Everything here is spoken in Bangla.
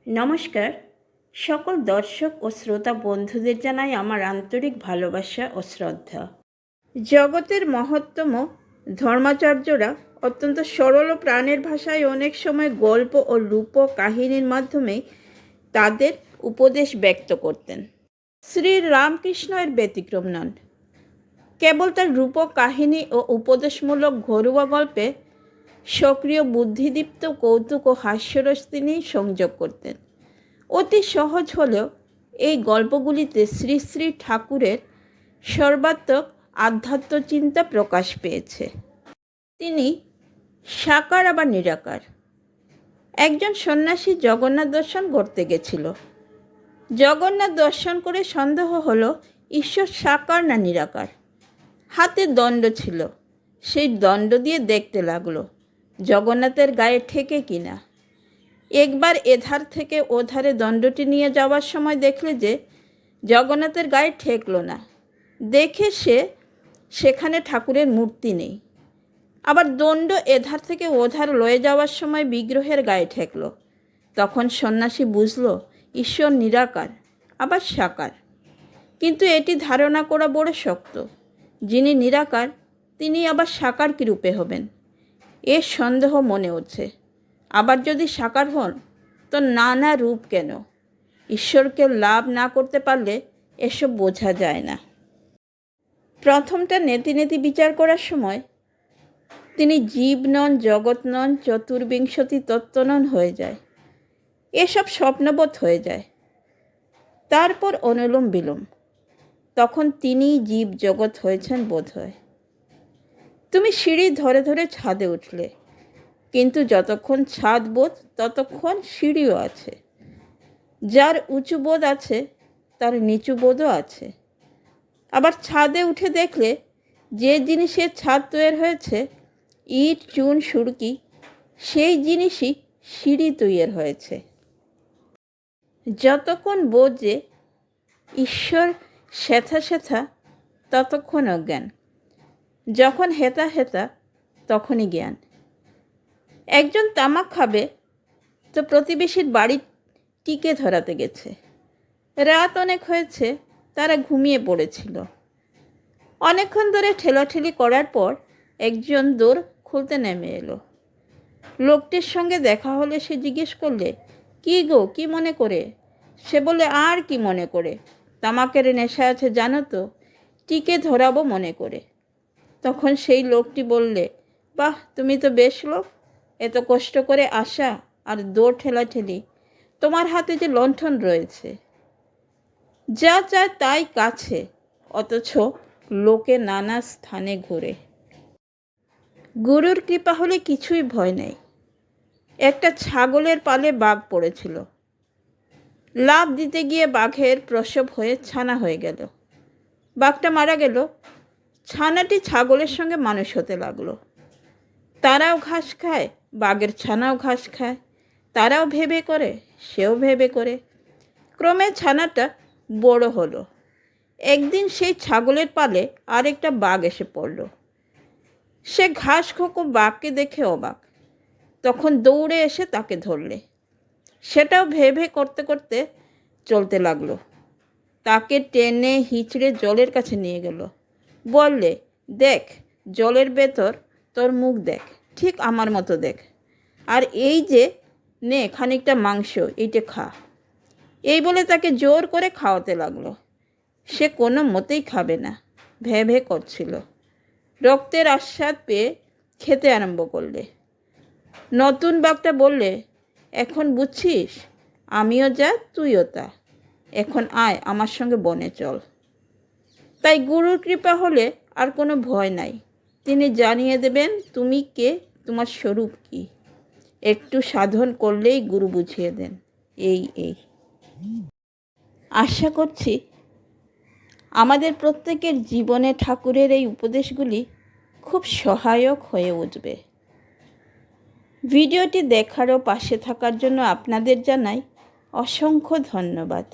নমস্কার। সকল দর্শক ও শ্রোতা বন্ধুদের জানাই আমার আন্তরিক ভালোবাসা ও শ্রদ্ধা। জগতের মহত্তম ধর্মাচার্যরা অত্যন্ত সরল ও প্রাণের ভাষায় অনেক সময় গল্প ও রূপ কাহিনীর মাধ্যমে তাদের উপদেশ ব্যক্ত করতেন। শ্রী রামকৃষ্ণ এর ব্যতিক্রম নন। কেবল তার রূপ কাহিনী ও উপদেশমূলক ঘরোয়া গল্পে সক্রিয় বুদ্ধিদীপ্ত কৌতুক ও হাস্যরস তিনি সংযোগ করতেন। অতি সহজ হলেও এই গল্পগুলিতে শ্রী শ্রী ঠাকুরের সর্বাত্মক আধ্যাত্ম চিন্তা প্রকাশ পেয়েছে। তিনি সাকার আবার নিরাকার। একজন সন্ন্যাসী জগন্নাথ দর্শন করতে গেছিল। জগন্নাথ দর্শন করে সন্দেহ হলো ঈশ্বর সাকার না নিরাকার। হাতে দণ্ড ছিল, সেই দণ্ড দিয়ে দেখতে লাগলো জগন্নাথের গায়ে ঠেকে কিনা। একবার এধার থেকে ওধারে দণ্ডটি নিয়ে যাওয়ার সময় দেখলে যে জগন্নাথের গায়ে ঠেকলো না। দেখে সেখানে ঠাকুরের মূর্তি নেই। আবার দণ্ড এধার থেকে ওধার লয়ে যাওয়ার সময় বিগ্রহের গায়ে ঠেকলো। তখন সন্ন্যাসী বুঝল ঈশ্বর নিরাকার আবার সাকার। কিন্তু এটি ধারণা করা বড় শক্ত। যিনি নিরাকার তিনি আবার সাকার কী রূপে হবেন, এর সন্দেহ মনে হচ্ছে। আবার যদি সাকার হন তো নানা রূপ কেন? ঈশ্বরকে লাভ না করতে পারলে এসব বোঝা যায় না। প্রথমটা নেতি নেতি বিচার করার সময় তিনি জীব নন, জগৎ নন, চতুর্বিংশতি তত্ত্ব নন হয়ে যায়। এসব স্বপ্নবোধ হয়ে যায়। তারপর অনুলোম বিলোম, তখন তিনিই জীব জগৎ হয়েছেন বোধ হয়। তুমি সিঁড়ি ধরে ধরে ছাদে উঠলে, কিন্তু যতক্ষণ ছাদ বোধ ততক্ষণ সিঁড়িও আছে। যার উঁচু বোধ আছে তার নিচু বোধও আছে। আবার ছাদে উঠে দেখলে যে জিনিসের ছাদ তৈরি হয়েছে, ইট চুন সুরকি, সেই জিনিসই সিঁড়ি তৈরি হয়েছে। যতক্ষণ বোধ যে ঈশ্বর সেথা সেথা ততক্ষণ অজ্ঞান, যখন হেতা হেতা তখনই জ্ঞান। একজন তামাক খাবে তো প্রতিবেশীর বাড়ি টিকে ধরাতে গেছে। রাত অনেক হয়েছে, তারা ঘুমিয়ে পড়েছিল। অনেকক্ষণ ধরে ঠেলাঠেলি করার পর একজন দোর খুলতে নেমে এলো। লোকটির সঙ্গে দেখা হলে সে জিজ্ঞেস করলে, কী গো, কি মনে করে? সে বলে, আর কি মনে করে, তামাকের নেশা আছে জানো তো, টিকে ধরাবো মনে করে। তখন সেই লোকটি বললে, বাহ, তুমি তো বেশ লোক, এত কষ্ট করে আসা আর দৌড় ঠেলাঠেলি, তোমার হাতে যে লণ্ঠন রয়েছে। যা চায় তাই কাছে, অথচ লোকে নানা স্থানে ঘুরে। গুরুর কৃপা হলে কিছুই ভয় নেই। একটা ছাগলের পালে বাঘ পড়েছিল। লাফ দিতে গিয়ে বাঘের প্রসব হয়ে ছানা হয়ে গেল। বাঘটা মারা গেল। ছানাটি ছাগলের সঙ্গে মানুষ হতে লাগলো। তারাও ঘাস খায়, বাঘের ছানাও ঘাস খায়। তারাও ভেবে করে, সেও ভেবে করে। ক্রমে ছানাটা বড় হলো। একদিন সেই ছাগলের পালে আরেকটা বাঘ এসে পড়ল। সে ঘাস খোকো বাঘকে দেখে অবাক। তখন দৌড়ে এসে তাকে ধরলে। সেটাও ভেবে করতে করতে চলতে লাগলো। তাকে টেনে হিঁচড়ে জলের কাছে নিয়ে গেল। বললে, দেখ, জলের ভেতর তোর মুখ দেখ, ঠিক আমার মতো দেখ। আর এই যে নে খানিকটা মাংস, এইটা খা। এই বলে তাকে জোর করে খাওয়াতে লাগলো। সে কোনো মতেই খাবে না, ভে করছিল। রক্তের আস্বাদ পেয়ে খেতে আরম্ভ করলে। নতুন বাঘটা বললে, এখন বুঝছিস, আমিও যা তুইও তা, এখন আয় আমার সঙ্গে বনে চল। তাই গুরুর কৃপা হলে আর কোনো ভয় নাই। তিনি জানিয়ে দেবেন তুমি কে, তোমার স্বরূপ কি। একটু সাধন করলেই গুরু বুঝিয়ে দেন। এই আশা করছি আমাদের প্রত্যেকের জীবনে ঠাকুরের এই উপদেশগুলি খুব সহায়ক হয়ে উঠবে। ভিডিওটি দেখার ও পাশে থাকার জন্য আপনাদের জানাই অসংখ্য ধন্যবাদ।